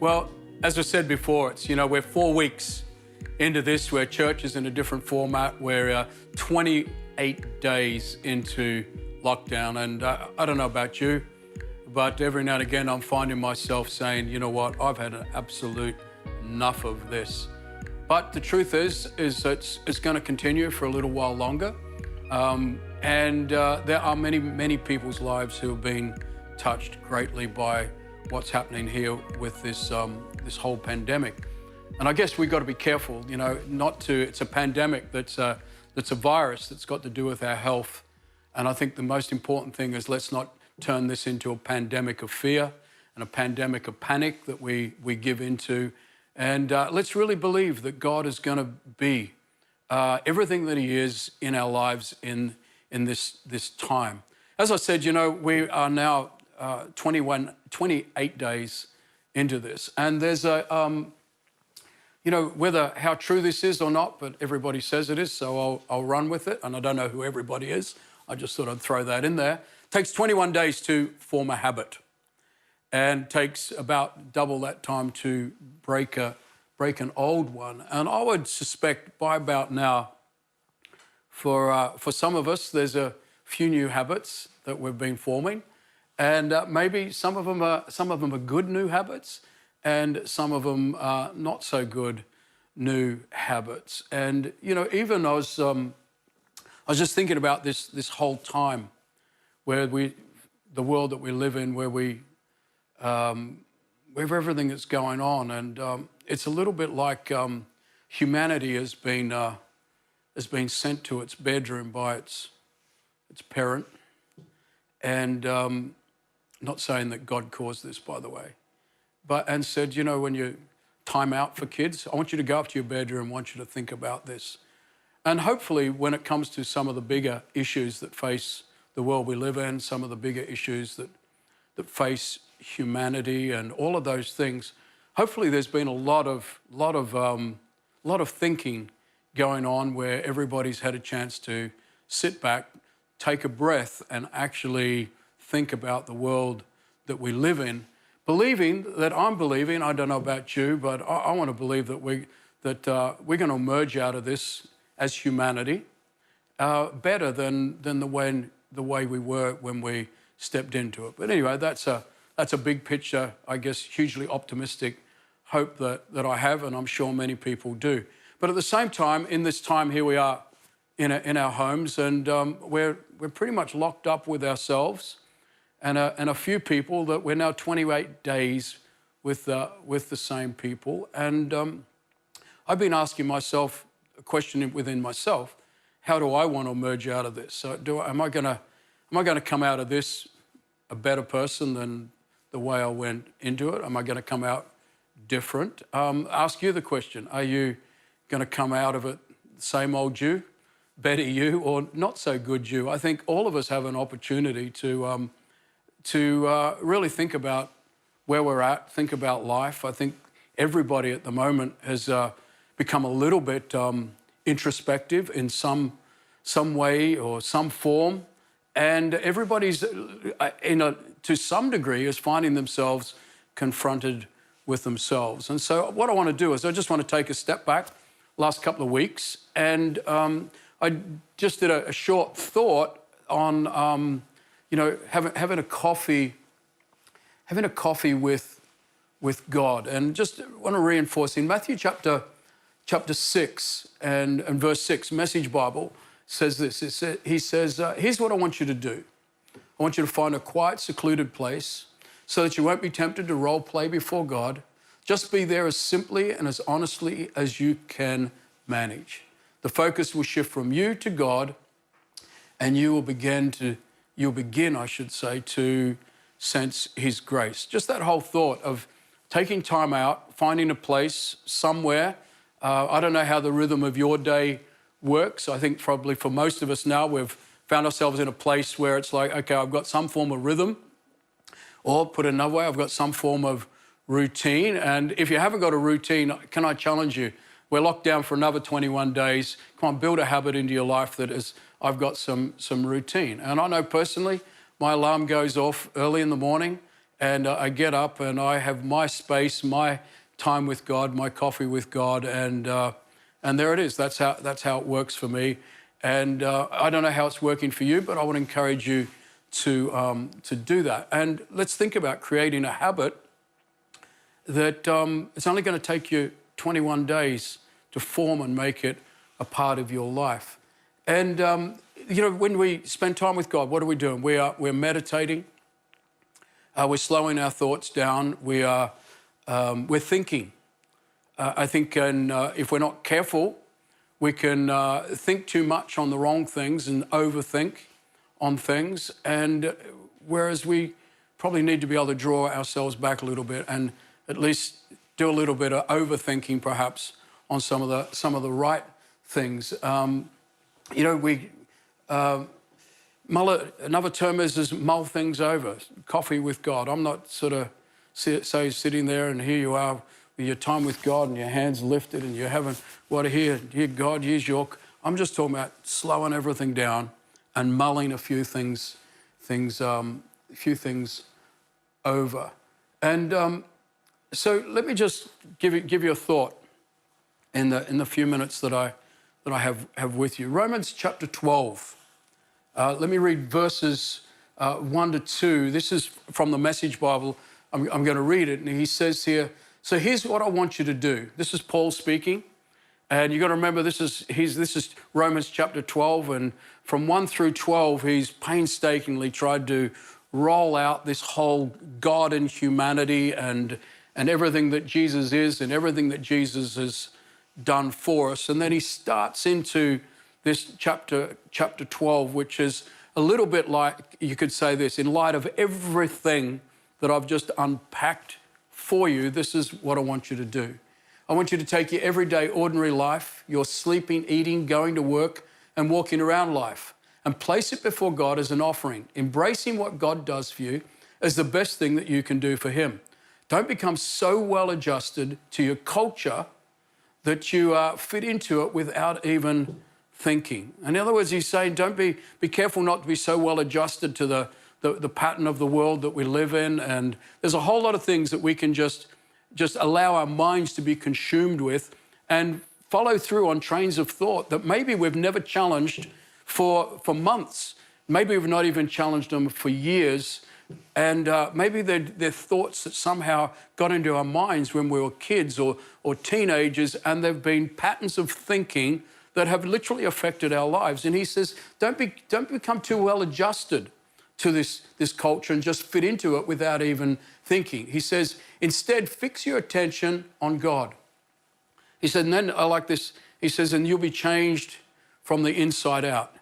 Well, as I said before, we're 4 weeks into this, where church is in a different format. We're 28 days into lockdown. And I don't know about you, but every now and again, I'm finding myself saying, you know what, I've had an absolute enough of this. But the truth is it's going to continue for a little while longer. And there are many people's lives who have been touched greatly by what's happening here with this whole pandemic. And I guess we've got to be careful, it's a pandemic that's a virus that's got to do with our health. And I think the most important thing is, let's not turn this into a pandemic of fear and a pandemic of panic that we give into. And let's really believe that God is going to be everything that He is in our lives in this time. As I said, we are now 28 days into this. And there's whether how true this is or not, but everybody says it is, so I'll run with it. And I don't know who everybody is. I just thought I'd throw that in there. It takes 21 days to form a habit, and takes about double that time to break an old one. And I would suspect by about now, for some of us, there's a few new habits that we've been forming. And maybe some of them are good new habits, and some of them are not so good new habits. And even I was just thinking about this whole time, where the world that we live in, where everything that's going on, and it's a little bit like humanity has been sent to its bedroom by its parent, and not saying that God caused this, by the way, and said, when you time out for kids, I want you to go up to your bedroom, I want you to think about this. And hopefully, when it comes to some of the bigger issues that face the world we live in, some of the bigger issues that face humanity and all of those things, hopefully there's been a lot of thinking going on, where everybody's had a chance to sit back, take a breath, and actually think about the world that we live in, I'm believing, I don't know about you, but I want to believe that we're going to emerge out of this as humanity better than the way we were when we stepped into it. But anyway, that's a big picture, I guess, hugely optimistic hope that I have, and I'm sure many people do. But at the same time, in this time, here we are in our homes, and we're pretty much locked up with ourselves and a few people that we're now 28 days with the same people. And I've been asking myself a question within myself: how do I want to emerge out of this? So am I going to come out of this a better person than the way I went into it? Am I going to come out different? Ask you the question: are you going to come out of it the same old you, better you, or not so good you? I think all of us have an opportunity to really think about where we're at, think about life. I think everybody at the moment has become a little bit introspective in some way or some form, and everybody's to some degree is finding themselves confronted with themselves. And so what I want to do is I just want to take a step back last couple of weeks, and I just did a short thought on having a coffee with God. And just want to reinforce in Matthew chapter 6 and verse 6, Message Bible says this. He says, here's what I want you to do. I want you to find a quiet, secluded place so that you won't be tempted to role play before God. Just be there as simply and as honestly as you can manage. The focus will shift from you to God, and you'll begin, I should say, to sense His grace. Just that whole thought of taking time out, finding a place somewhere. I don't know how the rhythm of your day works. I think probably for most of us now, we've found ourselves in a place where it's like, okay, I've got some form of rhythm, or put another way, I've got some form of routine. And if you haven't got a routine, can I challenge you? We're locked down for another 21 days. Come on, build a habit into your life that is, I've got some routine. And I know personally, my alarm goes off early in the morning, and I get up and I have my space, my time with God, my coffee with God, and there it is. That's how it works for me. And I don't know how it's working for you, but I want to encourage you to do that. And let's think about creating a habit that it's only going to take you 21 days to form and make it a part of your life. And when we spend time with God, what are we doing? We're meditating. We're slowing our thoughts down. We're thinking. I think, if we're not careful, we can think too much on the wrong things and overthink on things. And whereas we probably need to be able to draw ourselves back a little bit and at least do a little bit of overthinking, perhaps, on some of the right things. Another term is mull things over. Coffee with God. I'm not sort of sitting there and here you are with your time with God and your hands lifted and you're having here God, here's your. I'm just talking about slowing everything down and mulling a few things over. And so let me just give you a thought in the few minutes that I have with you. Romans chapter 12. Let me read verses 1 to 2. This is from the Message Bible. I'm going to read it, and he says here, so here's what I want you to do. This is Paul speaking, and you've got to remember this is Romans chapter 12, and from 1 through 12, he's painstakingly tried to roll out this whole God and humanity and everything that Jesus is and everything that Jesus has done for us. And then he starts into this chapter 12, which is a little bit like, you could say this, in light of everything that I've just unpacked for you, this is what I want you to do. I want you to take your everyday, ordinary life, your sleeping, eating, going to work, and walking around life, and place it before God as an offering, embracing what God does for you as the best thing that you can do for him. Don't become so well adjusted to your culture that you fit into it without even thinking. In other words, he's saying, be careful not to be so well adjusted to the pattern of the world that we live in. And there's a whole lot of things that we can just allow our minds to be consumed with and follow through on trains of thought that maybe we've never challenged for months. Maybe we've not even challenged them for years. And maybe they're thoughts that somehow got into our minds when we were kids or teenagers, and they've been patterns of thinking that have literally affected our lives. And he says, don't become too well adjusted to this culture and just fit into it without even thinking. He says, instead, fix your attention on God. He said, and then I like this, he says, and you'll be changed from the inside out.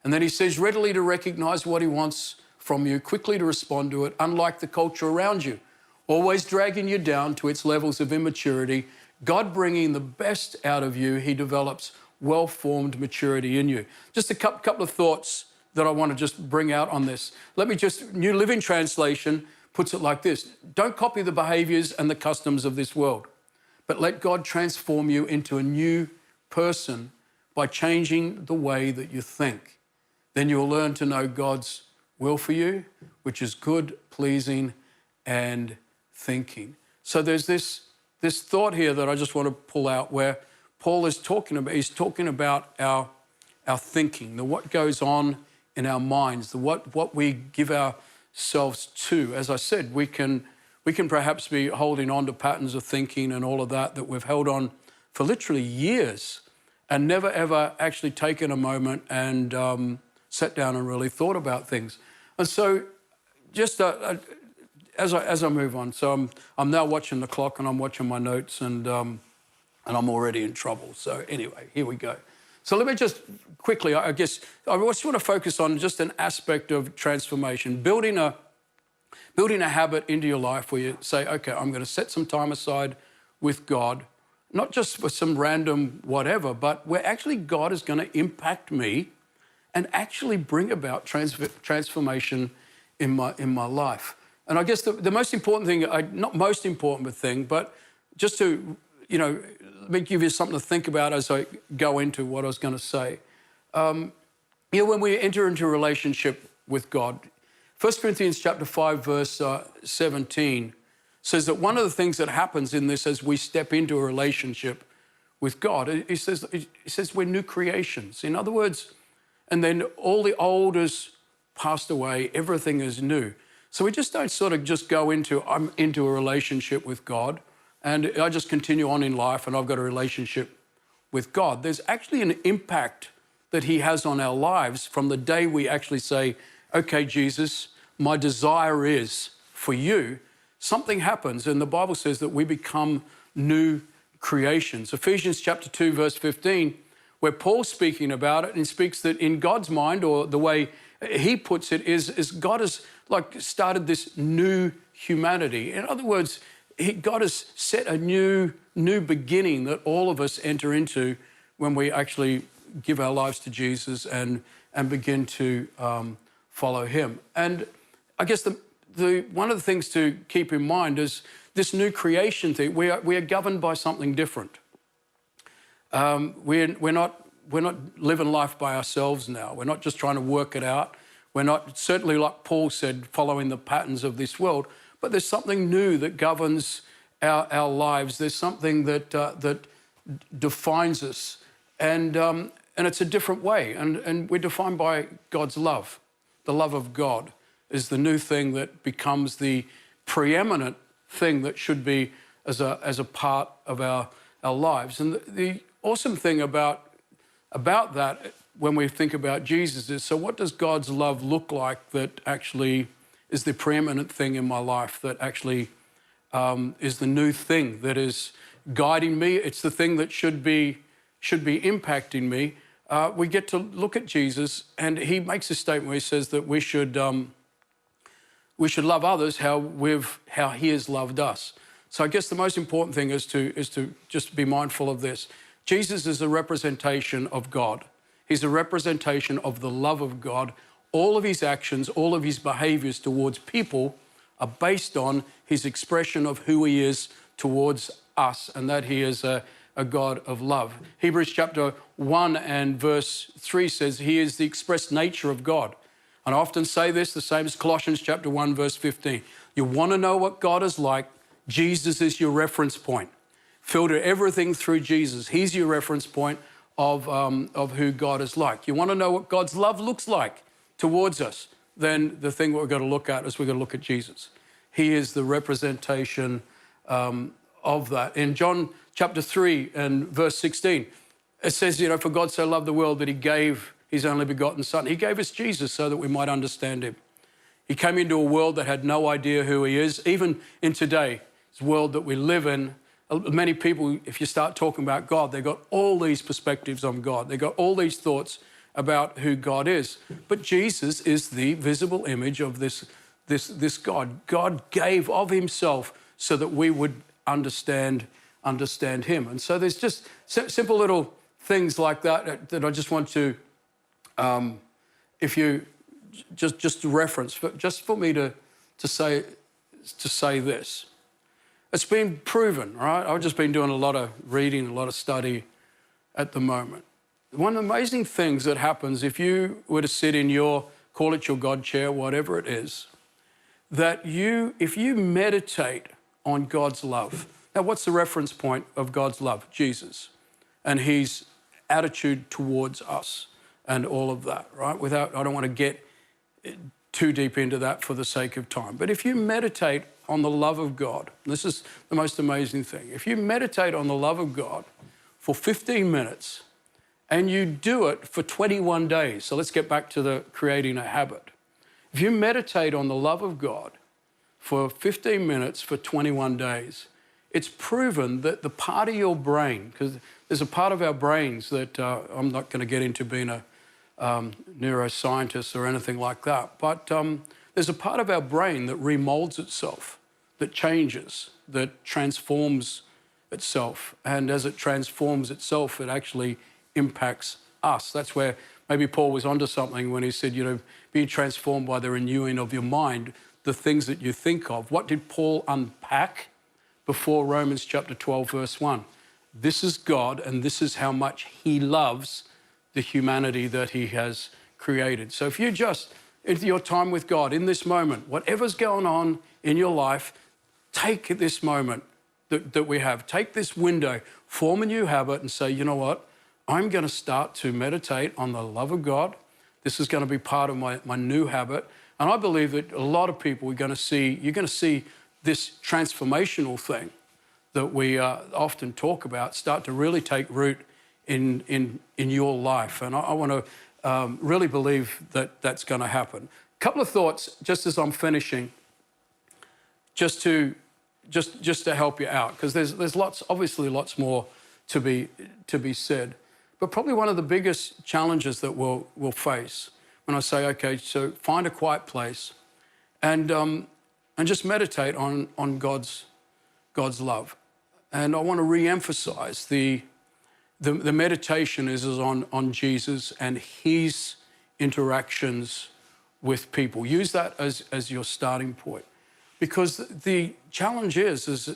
And then he says, readily to recognize what he wants from you, quickly to respond to it, unlike the culture around you, always dragging you down to its levels of immaturity. God bringing the best out of you, he develops well-formed maturity in you. Just a couple of thoughts that I want to just bring out on this. New Living Translation puts it like this: don't copy the behaviors and the customs of this world, but let God transform you into a new person by changing the way that you think. Then you'll learn to know God's will for you, which is good, pleasing, and thinking. So there's this thought here that I just want to pull out where Paul is talking about our thinking, what goes on in our minds, what we give ourselves to. As I said, we can perhaps be holding on to patterns of thinking and all of that we've held on for literally years and never ever actually taken a moment and sat down and really thought about things. And so just as I move on, so I'm now watching the clock and I'm watching my notes and I'm already in trouble. So anyway, here we go. So let me just quickly, I just want to focus on just an aspect of transformation, building a habit into your life where you say, okay, I'm going to set some time aside with God, not just for some random whatever, but where actually God is going to impact me and actually bring about transformation in my life. And I guess the most important thing, not most important thing, but just to, let me give you something to think about as I go into what I was going to say. When we enter into a relationship with God, 1 Corinthians chapter 5, verse 17 says that one of the things that happens in this as we step into a relationship with God, he says we're new creations. In other words, and then all the old has passed away, everything is new. So we just don't sort of just go into, I'm into a relationship with God and I just continue on in life and I've got a relationship with God. There's actually an impact that he has on our lives from the day we actually say, okay, Jesus, my desire is for you. Something happens and the Bible says that we become new creations. Ephesians chapter 2, verse 15, where Paul's speaking about it and speaks that in God's mind, or the way he puts it, is God has like started this new humanity. In other words, God has set a new beginning that all of us enter into when we actually give our lives to Jesus and begin to follow him. And I guess the one of the things to keep in mind is this new creation thing. We are governed by something different. We're not living life by ourselves now. We're not just trying to work it out. We're not, certainly like Paul said, following the patterns of this world, but there's something new that governs our lives. There's something that defines us, and it's a different way. And we're defined by God's love. The love of God is the new thing that becomes the preeminent thing that should be as a part of our lives. And the awesome thing about that, when we think about Jesus, is so what does God's love look like that actually is the preeminent thing in my life, that actually is the new thing that is guiding me? It's the thing that should be impacting me. We get to look at Jesus, and he makes a statement where he says that we should love others how he has loved us. So I guess the most important thing is to just be mindful of this. Jesus is a representation of God. He's a representation of the love of God. All of his actions, all of his behaviors towards people are based on his expression of who he is towards us, and that he is a God of love. Hebrews chapter 1 and verse 3 says he is the express nature of God. And I often say this, the same as Colossians chapter 1, verse 15. You want to know what God is like, Jesus is your reference point. Filter everything through Jesus. He's your reference point of who God is like. You want to know what God's love looks like towards us, then the thing we're going to look at is we're going to look at Jesus. He is the representation of that. In John chapter 3 and verse 16, it says, for God so loved the world that he gave his only begotten son. He gave us Jesus so that we might understand him. He came into a world that had no idea who he is. Even in today's world that we live in, many people, if you start talking about God, they've got all these perspectives on God. They've got all these thoughts about who God is. But Jesus is the visible image of this God. God gave of himself so that we would understand him. And so there's just simple little things like that I just want to, if you just to reference, just for me to say this. It's been proven, right? I've just been doing a lot of reading, a lot of study at the moment. One of the amazing things that happens if you were to sit in call it your God chair, whatever it is, that if you meditate on God's love. Now, what's the reference point of God's love? Jesus and his attitude towards us and all of that, right? I don't want to get too deep into that for the sake of time. But if you meditate on the love of God, this is the most amazing thing. If you meditate on the love of God for 15 minutes and you do it for 21 days, so let's get back to the creating a habit. If you meditate on the love of God for 15 minutes for 21 days, it's proven that the part of your brain, because there's a part of our brains that I'm not going to get into being a neuroscientist or anything like that, but there's a part of our brain that remolds itself, that changes, that transforms itself. And as it transforms itself, it actually impacts us. That's where maybe Paul was onto something when he said, being transformed by the renewing of your mind, the things that you think of. What did Paul unpack before Romans chapter 12, verse 1? This is God, and this is how much he loves the humanity that he has created. So if you just, into your time with God in this moment. Whatever's going on in your life, take this moment that we have. Take this window, form a new habit and say, you know what? I'm going to start to meditate on the love of God. This is going to be part of my new habit. And I believe that a lot of people you're going to see this transformational thing that we often talk about start to really take root in your life. And I want to really believe that that's going to happen. A couple of thoughts just as I'm finishing, just to help you out, because there's obviously lots more to be said. But probably one of the biggest challenges that we'll face when I say, okay, so find a quiet place and just meditate on God's love. And I want to re-emphasize the meditation is on Jesus and his interactions with people. Use that as your starting point. Because the challenge is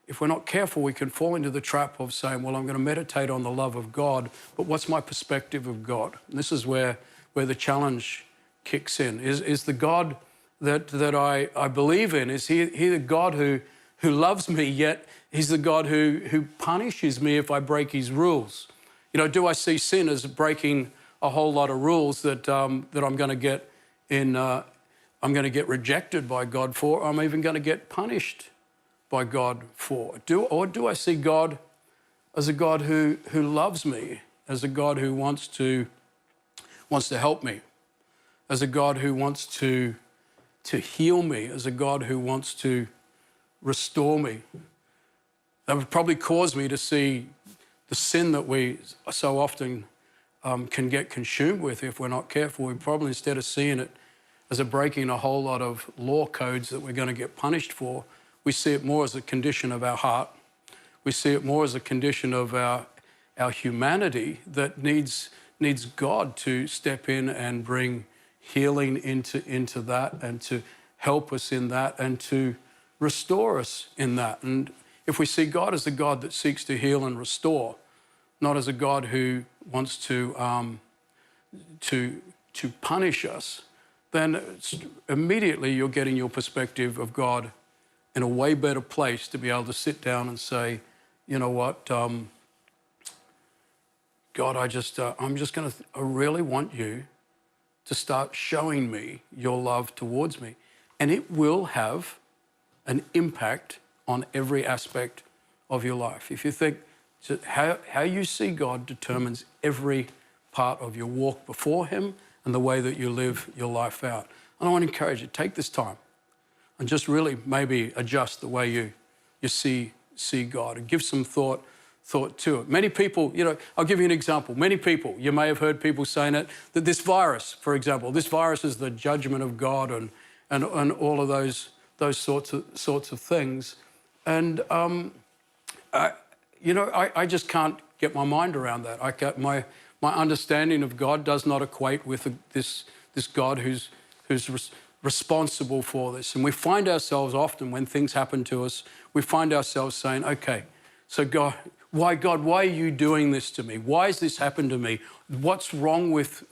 if we're not careful, we can fall into the trap of saying, well, I'm going to meditate on the love of God, but what's my perspective of God? And this is where the challenge kicks in. Is the God that I believe in, is he the God who loves me, yet he's the God who punishes me if I break his rules? You know, do I see sin as breaking a whole lot of rules that I'm going to get I'm going to get rejected by God for? I'm even going to get punished by God for? Or do I see God as a God who loves me, as a God who wants to help me, as a God who wants to heal me, as a God who wants to restore me? That would probably cause me to see the sin that we so often can get consumed with if we're not careful. We probably, instead of seeing it as a breaking a whole lot of law codes that we're going to get punished for, we see it more as a condition of our heart. We see it more as a condition of our humanity that needs God to step in and bring healing into that, and to help us in that, and to restore us in that. And if we see God as a God that seeks to heal and restore, not as a God who wants to punish us, then immediately you're getting your perspective of God in a way better place to be able to sit down and say, you know what, God, I really want you to start showing me your love towards me. And it will have an impact on every aspect of your life. If you think how you see God determines every part of your walk before him and the way that you live your life out. And I want to encourage you, take this time and just really maybe adjust the way you see God, and give some thought to it. Many people, you know, I'll give you an example. Many people, you may have heard people saying it, that this virus, for example, this virus is the judgment of God and all of those sorts of things. And I just can't get my mind around that. My understanding of God does not equate with this God who's responsible for this. And we find ourselves often, when things happen to us, we find ourselves saying, okay, so God, why are you doing this to me? Why has this happened to me? What's wrong with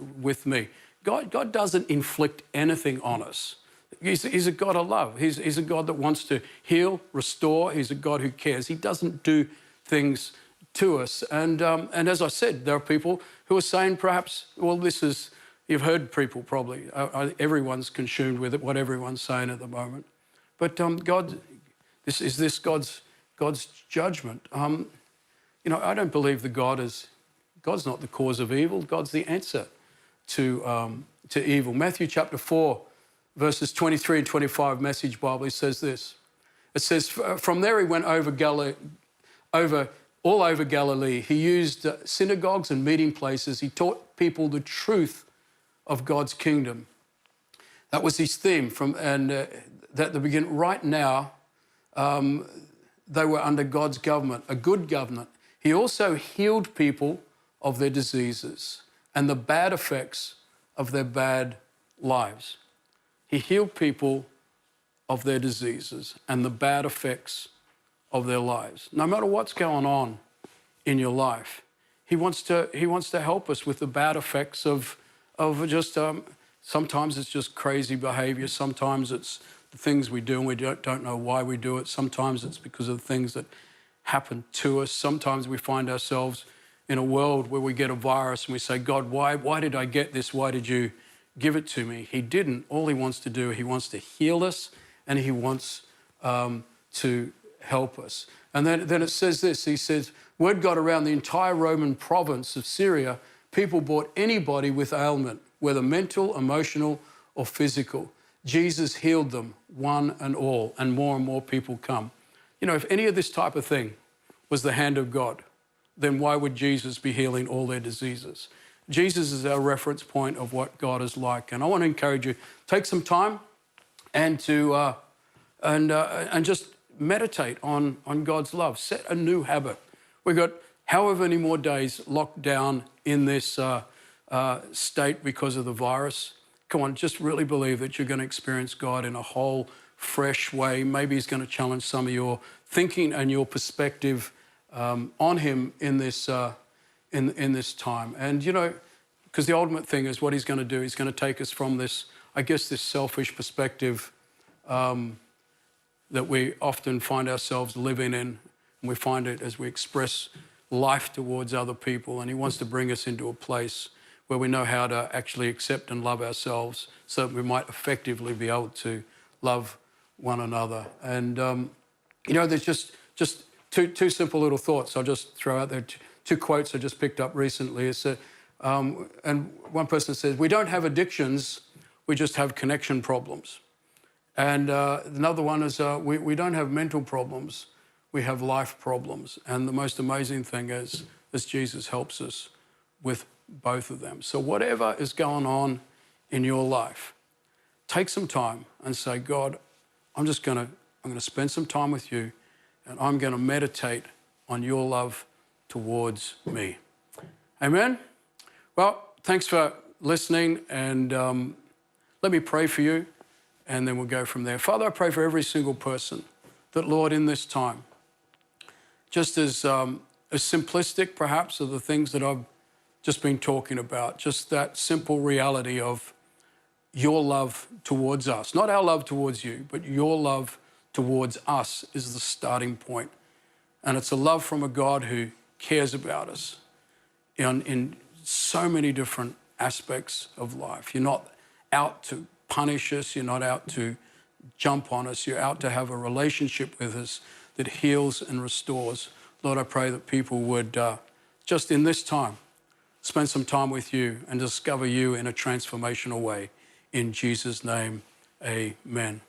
me? God doesn't inflict anything on us. He's a God of love. He's a God that wants to heal, restore. He's a God who cares. He doesn't do things to us. And as I said, there are people who are saying perhaps, well, this is, you've heard people probably, everyone's consumed with it, what everyone's saying at the moment. But God, is this God's judgment? I don't believe God's not the cause of evil. God's the answer to evil. Matthew chapter 4, verses 23 and 25, Message Bible, it says this. It says, from there he went all over Galilee. He used synagogues and meeting places. He taught people the truth of God's kingdom. That was his theme at the beginning. Right now, they were under God's government, a good government. He also healed people of their diseases and the bad effects of their bad lives. He healed people of their diseases and the bad effects of their lives. No matter what's going on in your life, he wants to help us with the bad effects of just Sometimes it's just crazy behavior. Sometimes it's the things we do and we don't know why we do it. Sometimes it's because of the things that happen to us. Sometimes we find ourselves in a world where we get a virus and we say, God, why did I get this? Why did you give it to me? He didn't. All he wants to do, he wants to heal us and he wants to help us. And then it says this, he says, word got around the entire Roman province of Syria, people brought anybody with ailment, whether mental, emotional, or physical. Jesus healed them, one and all, and more people come. You know, if any of this type of thing was the hand of God, then why would Jesus be healing all their diseases? Jesus is our reference point of what God is like. And I want to encourage you, take some time and just meditate on God's love. Set a new habit. We've got however many more days locked down in this state because of the virus. Come on, just really believe that you're going to experience God in a whole fresh way. Maybe he's going to challenge some of your thinking and your perspective on him in this time. And, you know, because the ultimate thing is what he's going to do. He's going to take us from this, I guess, this selfish perspective that we often find ourselves living in. And we find it as we express life towards other people. And he wants to bring us into a place where we know how to actually accept and love ourselves so that we might effectively be able to love one another. And, you know, there's just two simple little thoughts I'll just throw out there. Two quotes I just picked up recently. It's and one person says, we don't have addictions, we just have connection problems. And another one is, we don't have mental problems, we have life problems. And the most amazing thing is Jesus helps us with both of them. So whatever is going on in your life, take some time and say, God, I'm going to spend some time with you and I'm going to meditate on your love towards me. Amen? Well, thanks for listening, and let me pray for you, and then we'll go from there. Father, I pray for every single person that, Lord, in this time, just as simplistic perhaps of the things that I've just been talking about, just that simple reality of your love towards us, not our love towards you, but your love towards us is the starting point. And it's a love from a God who cares about us in so many different aspects of life. You're not out to punish us. You're not out to jump on us. You're out to have a relationship with us that heals and restores. Lord, I pray that people would, just in this time, spend some time with you and discover you in a transformational way. In Jesus' name, amen.